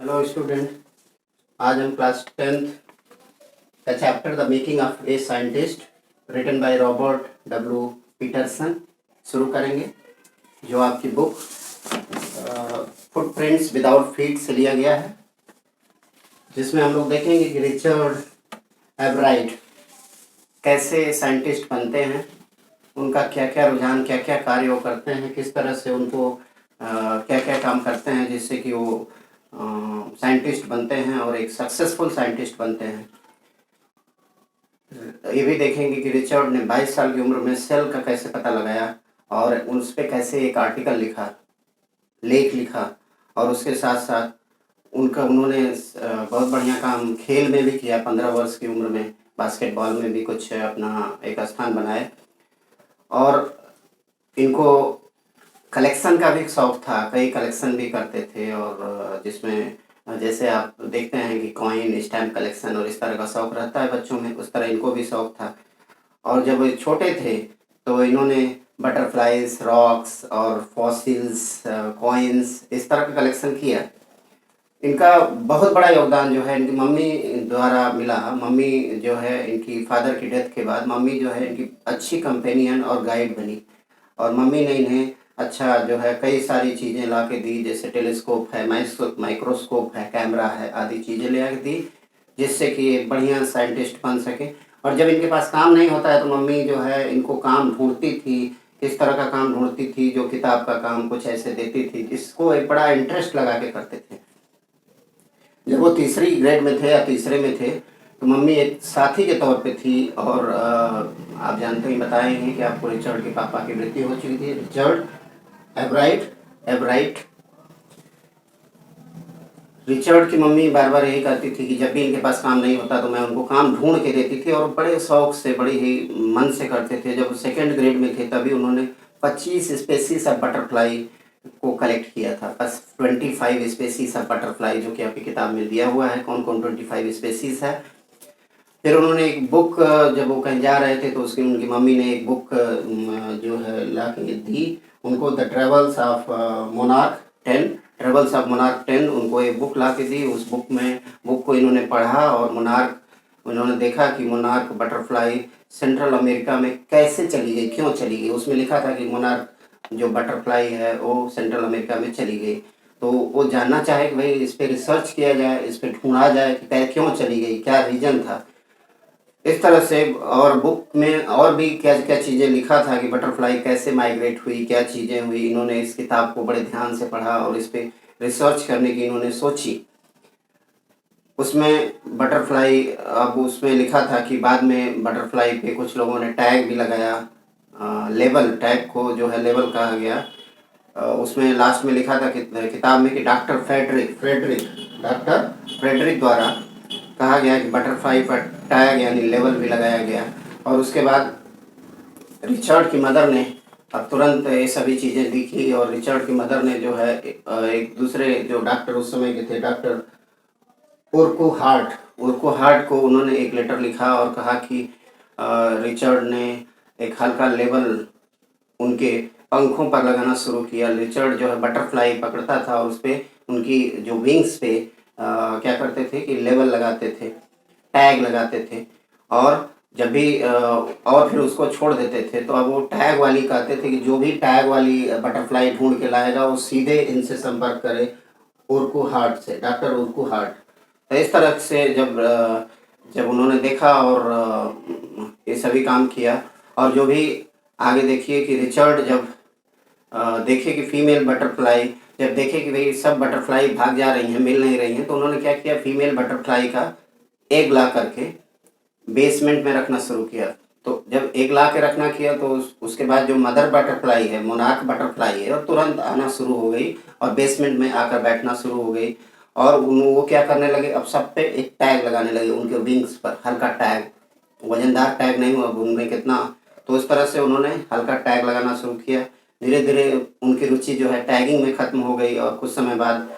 Hello student. आज हम class 10th का chapter the making of a scientist written by Robert W Peterson शुरू करेंगे, जो आपकी बुक फुटप्रिंट्स विदाउट फीट से लिया गया है, जिसमें हम लोग देखेंगे कि रिचर्ड एवराइट कैसे साइंटिस्ट बनते हैं, उनका क्या क्या रुझान, क्या क्या कार्य वो करते हैं, किस तरह से उनको क्या क्या काम करते हैं जिससे कि वो साइंटिस्ट बनते हैं और एक सक्सेसफुल साइंटिस्ट बनते हैं। ये भी देखेंगे कि रिचर्ड ने 22 साल की उम्र में सेल का कैसे पता लगाया और उस पर कैसे एक आर्टिकल लिखा, लेख लिखा, और उसके साथ साथ उन्होंने बहुत बढ़िया काम खेल में भी किया। 15 वर्ष की उम्र में बास्केटबॉल में भी कुछ अपना एक स्थान बनाए, और इनको कलेक्शन का भी शौक था, कई कलेक्शन भी करते थे, और जिसमें जैसे आप देखते हैं कि कॉइन, स्टैम्प कलेक्शन और इस तरह का शौक रहता है बच्चों में, उस तरह इनको भी शौक था। और जब ये छोटे थे तो इन्होंने बटरफ्लाइज, रॉक्स और फॉसिल्स, कॉइन्स, इस तरह का कलेक्शन किया। इनका बहुत बड़ा योगदान जो है इनकी मम्मी द्वारा मिला। मम्मी जो है इनकी फादर की डेथ के बाद मम्मी जो है इनकी अच्छी कंपेनियन और गाइड बनी, और मम्मी ने इन्हें अच्छा जो है कई सारी चीज़ें ला के दी, जैसे टेलीस्कोप है, माइक्रोस्कोप है, कैमरा है, आदि चीज़ें ले आके दी, जिससे कि एक बढ़िया साइंटिस्ट बन सके। और जब इनके पास काम नहीं होता है तो मम्मी जो है इनको काम ढूंढती थी, किस तरह का काम ढूंढती थी, जो किताब का काम कुछ ऐसे देती थी जिसको एक बड़ा इंटरेस्ट लगा के करते थे। जब वो तीसरी ग्रेड में थे या तीसरे में थे तो मम्मी एक साथी के तौर पे थी, और आप जानते ही बताए हैं कि आपको रिचर्ड के पापा की मृत्यु हो चुकी थी, रिचर्ड एवराइट। एवराइट रिचर्ड की मम्मी बार बार यही कहती थी कि जब भी इनके पास काम नहीं होता तो मैं उनको काम ढूंढ के देती थी, और बड़े शौक से, बड़े ही मन से करते थे। जब सेकेंड ग्रेड में थे तभी उन्होंने 25 स्पेसीज ऑफ बटरफ्लाई को कलेक्ट किया था। बस 25 स्पेसीज ऑफ बटरफ्लाई, जो कि आपकी किताब में दिया हुआ है कौन कौन 25 स्पेसीज है। फिर उन्होंने एक बुक, जब वो कहीं जा रहे थे तो उसकी उनकी मम्मी ने एक बुक जो है ला के दी उनको, the travels of monarch 10, travels of monarch 10, उनको एक बुक ला के दी। उस बुक को इन्होंने पढ़ा, और मोनार्क उन्होंने देखा कि मोनार्क बटरफ्लाई सेंट्रल अमेरिका में कैसे चली गई, क्यों चली गई। उसमें लिखा था कि मोनार्क जो बटरफ्लाई है वो सेंट्रल अमेरिका में चली गई। तो वो जानना चाहे कि भाई इस पर रिसर्च किया जाए, इस पर ढूंढा जाए कि क्यों चली गई, क्या रीज़न था। इस तरह से, और बुक में और भी क्या क्या चीज़ें लिखा था कि बटरफ्लाई कैसे माइग्रेट हुई, क्या चीज़ें हुई। इन्होंने इस किताब को बड़े ध्यान से पढ़ा और इस पर रिसर्च करने की इन्होंने सोची। उसमें बटरफ्लाई, अब उसमें लिखा था कि बाद में बटरफ्लाई पे कुछ लोगों ने टैग भी लगाया, लेबल, टैग को जो है लेबल कहा गया। उसमें लास्ट में लिखा था कि किताब में कि डॉक्टर फ्रेडरिक द्वारा कहा गया कि बटरफ्लाई पर टैग यानी लेबल भी लगाया गया। और उसके बाद रिचर्ड की मदर ने अब तुरंत ये सभी चीज़ें लिखी, और रिचर्ड की मदर ने जो है एक दूसरे जो डॉक्टर उस समय के थे, डॉक्टर उर्को हार्ट को उन्होंने एक लेटर लिखा और कहा कि रिचर्ड ने एक हल्का लेबल उनके पंखों पर लगाना शुरू किया। रिचर्ड जो है बटरफ्लाई पकड़ता था और उस पर उनकी जो विंग्स पे क्या करते थे कि लेबल लगाते थे, टैग लगाते थे, और जब भी और फिर उसको छोड़ देते थे। तो अब वो टैग वाली कहते थे कि जो भी टैग वाली बटरफ्लाई ढूंढ के लाएगा वो सीधे इनसे संपर्क करे, उर्को हार्ट से, डॉक्टर उर्को हार्ट। तो इस तरह से जब उन्होंने देखा और ये सभी काम किया, और जो भी आगे देखिए कि रिचर्ड जब देखे कि फीमेल बटरफ्लाई, जब देखे कि भाई सब बटरफ्लाई भाग जा रही हैं, मिल नहीं रही हैं, तो उन्होंने क्या किया, फीमेल बटरफ्लाई का एग ला करके बेसमेंट में रखना शुरू किया। तो जब एग ला के रखना किया तो उसके बाद जो मदर बटरफ्लाई है, मोनार्क बटरफ्लाई है, वो तुरंत आना शुरू हो गई और बेसमेंट में आकर बैठना शुरू हो गई। और वो क्या करने लगे, अब सब पे एक टैग लगाने लगे उनके विंग्स पर, हल्का टैग, वजनदार टैग नहीं हुआ, उनमें कितना। तो इस तरह से उन्होंने हल्का टैग लगाना शुरू किया। धीरे धीरे उनकी रुचि जो है टैगिंग में ख़त्म हो गई, और कुछ समय बाद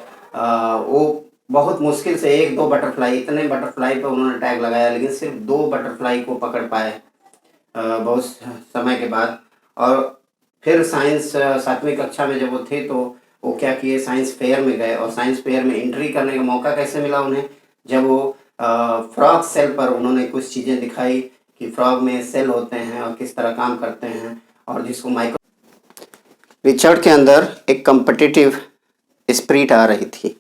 वो बहुत मुश्किल से एक दो बटरफ्लाई, इतने बटरफ्लाई पर उन्होंने टैग लगाया, लेकिन सिर्फ 2 बटरफ्लाई को पकड़ पाए बहुत समय के बाद। और फिर साइंस 7वीं कक्षा में जब वो थे तो वो क्या किए, साइंस फेयर में गए और साइंस फेयर में एंट्री करने का मौका कैसे मिला उन्हें, जब वो फ्रॉग सेल पर उन्होंने कुछ चीज़ें दिखाई कि फ्रॉग में सेल होते हैं और किस तरह काम करते हैं, और जिसको माइक्रो रिचर्ड के अंदर एक कम्पिटिटिव स्पिरिट आ रही थी।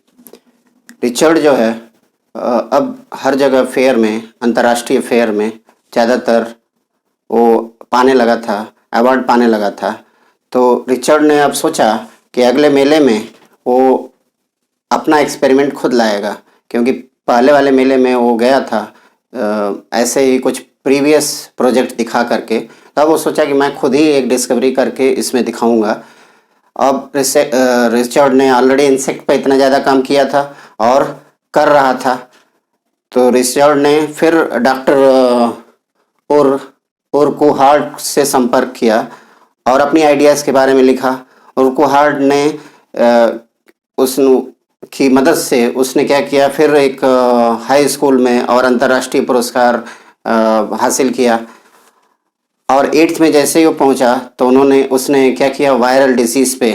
रिचर्ड जो है अब हर जगह फेयर में, अंतर्राष्ट्रीय फेयर में ज़्यादातर वो पाने लगा था, अवार्ड पाने लगा था। तो रिचर्ड ने अब सोचा कि अगले मेले में वो अपना एक्सपेरिमेंट खुद लाएगा, क्योंकि पहले वाले मेले में वो गया था ऐसे ही कुछ प्रीवियस प्रोजेक्ट दिखा करके। तब वो सोचा कि मैं खुद ही एक डिस्कवरी करके इसमें दिखाऊंगा। अब रिचर्ड ने ऑलरेडी इंसेक्ट पे इतना ज़्यादा काम किया था और कर रहा था, तो रिचर्ड ने फिर डॉक्टर और कोहार्ट से संपर्क किया और अपनी आइडियाज़ के बारे में लिखा। और कोहार्ट ने उस की मदद से उसने क्या किया, फिर एक हाई स्कूल में और अंतर्राष्ट्रीय पुरस्कार हासिल किया। और 8th में जैसे ही वो पहुंचा तो उसने क्या किया, वायरल डिजीज़ पे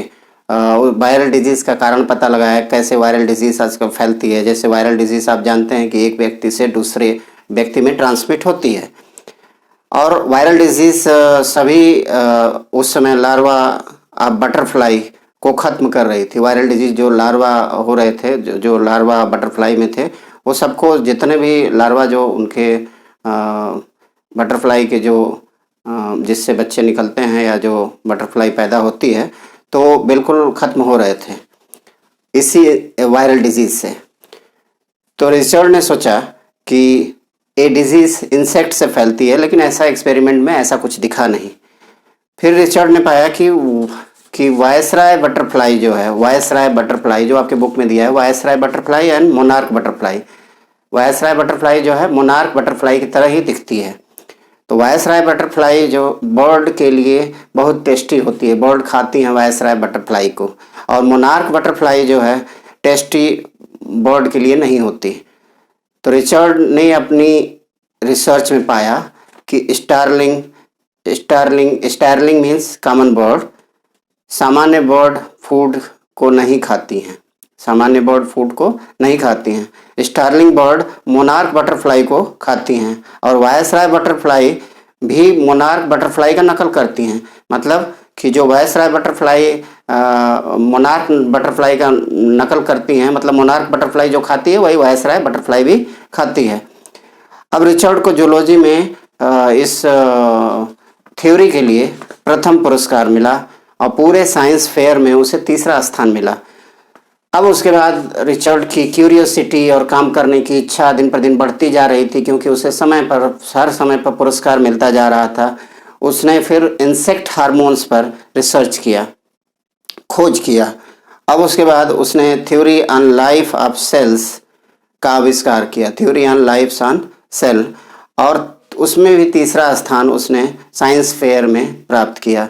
वायरल डिजीज़ का कारण पता लगाया, कैसे वायरल डिजीज़ आजकल फैलती है। जैसे वायरल डिजीज़ आप जानते हैं कि एक व्यक्ति से दूसरे व्यक्ति में ट्रांसमिट होती है। और वायरल डिजीज़ सभी उस समय लार्वा बटरफ्लाई को ख़त्म कर रही थी। वायरल डिजीज़ जो लार्वा हो रहे थे, जो लार्वा बटरफ्लाई में थे, वो सबको, जितने भी लार्वा जो उनके बटरफ्लाई के जो जिससे बच्चे निकलते हैं या जो बटरफ्लाई पैदा होती है, तो बिल्कुल ख़त्म हो रहे थे इसी वायरल डिजीज़ से। तो रिचर्ड ने सोचा कि ये डिजीज़ इंसेक्ट से फैलती है, लेकिन ऐसा एक्सपेरिमेंट में ऐसा कुछ दिखा नहीं। फिर रिचर्ड ने पाया कि वायसराय बटरफ्लाई जो है, वायसराय बटरफ्लाई जो आपके बुक में दिया है, viceroy butterfly and monarch butterfly, viceroy butterfly जो है मोनार्क बटरफ्लाई की तरह ही दिखती है। तो वायसराय बटरफ्लाई जो बर्ड के लिए बहुत टेस्टी होती है, बर्ड खाती हैं वायसराय बटरफ्लाई को, और मोनार्क बटरफ्लाई जो है टेस्टी बर्ड के लिए नहीं होती। तो रिचर्ड ने अपनी रिसर्च में पाया कि स्टारलिंग मीन्स कॉमन बर्ड, सामान्य बर्ड फूड को नहीं खाती हैं, सामान्य बर्ड फूड को नहीं खाती हैं। स्टारलिंग बर्ड मोनार्क बटरफ्लाई को खाती हैं, और वायसराय बटरफ्लाई भी मोनार्क बटरफ्लाई का नकल करती हैं। मतलब कि जो वायसराय बटरफ्लाई मोनार्क बटरफ्लाई का नकल करती हैं, मतलब मोनार्क बटरफ्लाई जो खाती है वही वायसराय बटरफ्लाई भी खाती है। अब रिचर्ड को जूलॉजी में इस थ्योरी के लिए प्रथम पुरस्कार मिला और पूरे साइंस फेयर में उसे तीसरा स्थान मिला। अब उसके बाद रिचर्ड की क्यूरियोसिटी और काम करने की इच्छा दिन पर दिन बढ़ती जा रही थी, क्योंकि उसे हर समय पर पुरस्कार मिलता जा रहा था। उसने फिर इंसेक्ट हार्मोन्स पर रिसर्च किया, खोज किया। अब उसके बाद उसने theory on life of cells का आविष्कार किया, theory on life on cell, और उसमें भी तीसरा स्थान उसने साइंस फेयर में प्राप्त किया।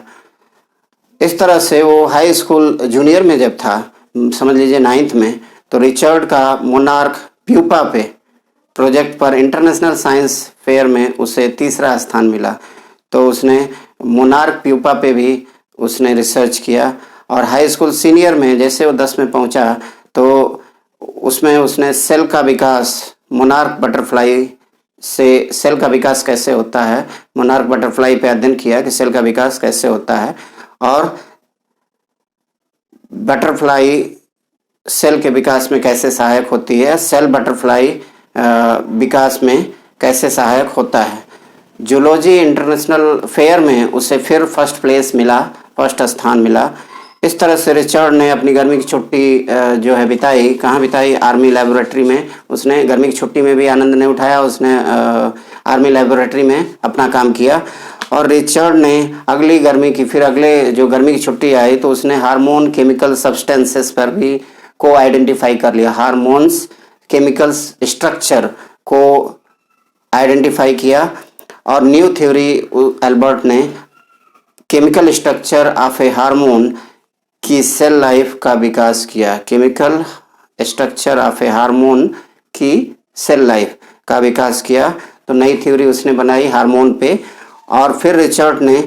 इस तरह से वो हाई स्कूल जूनियर में जब था, समझ लीजिए 9th में, तो रिचर्ड का मोनार्क प्यूपा पे प्रोजेक्ट पर इंटरनेशनल साइंस फेयर में उसे तीसरा स्थान मिला। तो उसने मोनार्क प्यूपा पे भी उसने रिसर्च किया। और हाई स्कूल सीनियर में जैसे वो 10 में पहुंचा तो उसमें उसने सेल का विकास, मोनार्क बटरफ्लाई से सेल का विकास कैसे होता है, मोनार्क बटरफ्लाई पे अध्ययन किया कि सेल का विकास कैसे होता है, और बटरफ्लाई सेल के विकास में कैसे सहायक होती है, सेल बटरफ्लाई विकास में कैसे सहायक होता है। जूलॉजी इंटरनेशनल फेयर में उसे फिर फर्स्ट स्थान मिला। इस तरह से रिचर्ड ने अपनी गर्मी की छुट्टी जो है बिताई, कहाँ बिताई, आर्मी लेबोरेटरी में। उसने गर्मी की छुट्टी में भी आनंद नहीं उठाया, उसने आर्मी लेबोरेटरी में अपना काम किया। और रिचर्ड ने अगले जो गर्मी की छुट्टी आई तो उसने हार्मोन केमिकल सब्सटेंसेस पर भी को आइडेंटिफाई कर लिया, हार्मोन्स केमिकल्स स्ट्रक्चर को आइडेंटिफाई किया। और न्यू थ्योरी एल्बर्ट ने chemical structure of A hormone की सेल लाइफ का विकास किया, chemical structure of A hormone की सेल लाइफ का विकास किया। तो नई थ्योरी उसने बनाई हार्मोन पे। और फिर रिचर्ड ने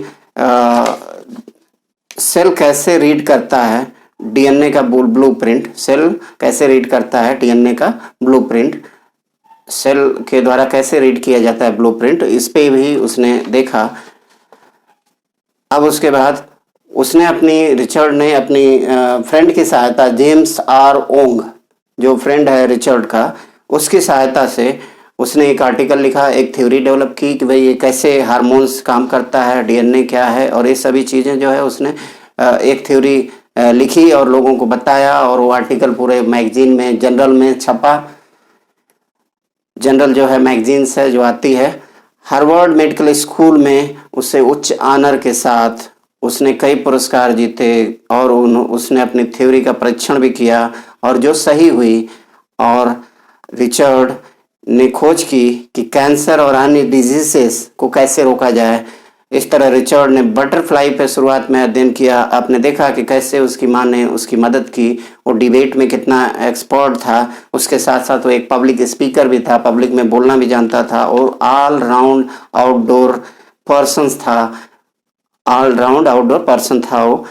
सेल कैसे रीड करता है डीएनए का ब्लूप्रिंट, सेल कैसे रीड करता है डीएनए का ब्लूप्रिंट, सेल के द्वारा कैसे रीड किया जाता है ब्लूप्रिंट, इस पे भी उसने देखा। अब उसके बाद उसने रिचर्ड ने अपनी फ्रेंड की सहायता, जेम्स आर ओंग जो फ्रेंड है रिचर्ड का, उसकी सहायता से उसने एक आर्टिकल लिखा, एक थ्योरी डेवलप की कि भाई ये कैसे हार्मोन्स काम करता है, डीएनए क्या है, और ये सभी चीज़ें जो है उसने एक थ्योरी लिखी और लोगों को बताया, और वो आर्टिकल पूरे मैगजीन में, जनरल में छपा। जनरल जो है मैगजीन्स है जो आती है। हार्वर्ड मेडिकल स्कूल में उसे उच्च ऑनर के साथ उसने कई पुरस्कार जीते, और उसने अपनी थ्योरी का परीक्षण भी किया और जो सही हुई। और रिचर्ड ने खोज की कि कैंसर और अन्य डिजीजेस को कैसे रोका जाए। इस तरह रिचर्ड ने बटरफ्लाई पे शुरुआत में अध्ययन किया। आपने देखा कि कैसे उसकी माँ ने उसकी मदद की, वो डिबेट में कितना एक्सपर्ट था, उसके साथ साथ वो एक पब्लिक स्पीकर भी था, पब्लिक में बोलना भी जानता था, और ऑल राउंड आउटडोर पर्सन था वो।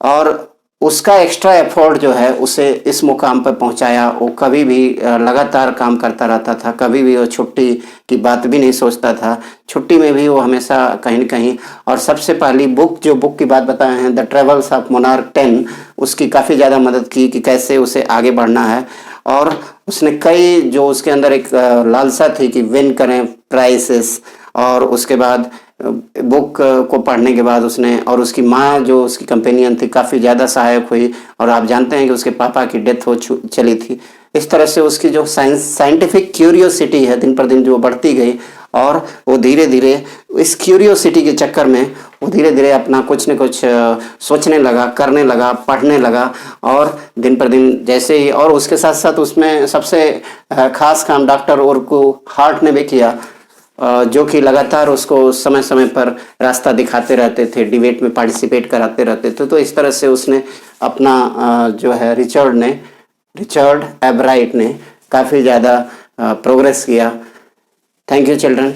और उसका एक्स्ट्रा एफर्ट जो है उसे इस मुकाम पर पहुंचाया। वो कभी भी लगातार काम करता रहता था, कभी भी वो छुट्टी की बात भी नहीं सोचता था। छुट्टी में भी वो हमेशा कहीं न कहीं, और सबसे पहली बुक की बात बताए हैं, द ट्रेवल्स ऑफ मोनार्क 10, उसकी काफ़ी ज़्यादा मदद की कि कैसे उसे आगे बढ़ना है। और उसने कई, जो उसके अंदर एक लालसा थी कि विन करें प्राइसेस, और उसके बाद बुक को पढ़ने के बाद उसने, और उसकी माँ जो उसकी कंपेनियन थी, काफ़ी ज़्यादा सहायक हुई। और आप जानते हैं कि उसके पापा की डेथ हो चली थी। इस तरह से उसकी जो साइंटिफिक क्यूरियोसिटी है दिन पर दिन जो बढ़ती गई, और वो धीरे धीरे इस क्यूरियोसिटी के चक्कर में वो धीरे धीरे अपना कुछ न कुछ सोचने लगा, करने लगा, पढ़ने लगा, और दिन पर दिन जैसे ही, और उसके साथ साथ उसमें सबसे खास काम डॉक्टर ओरकू हार्ट ने भी किया, जो कि लगातार उसको समय समय पर रास्ता दिखाते रहते थे, डिबेट में पार्टिसिपेट कराते रहते थे। तो इस तरह से उसने अपना जो है रिचर्ड एब्राइट ने काफ़ी ज़्यादा प्रोग्रेस किया। Thank you children.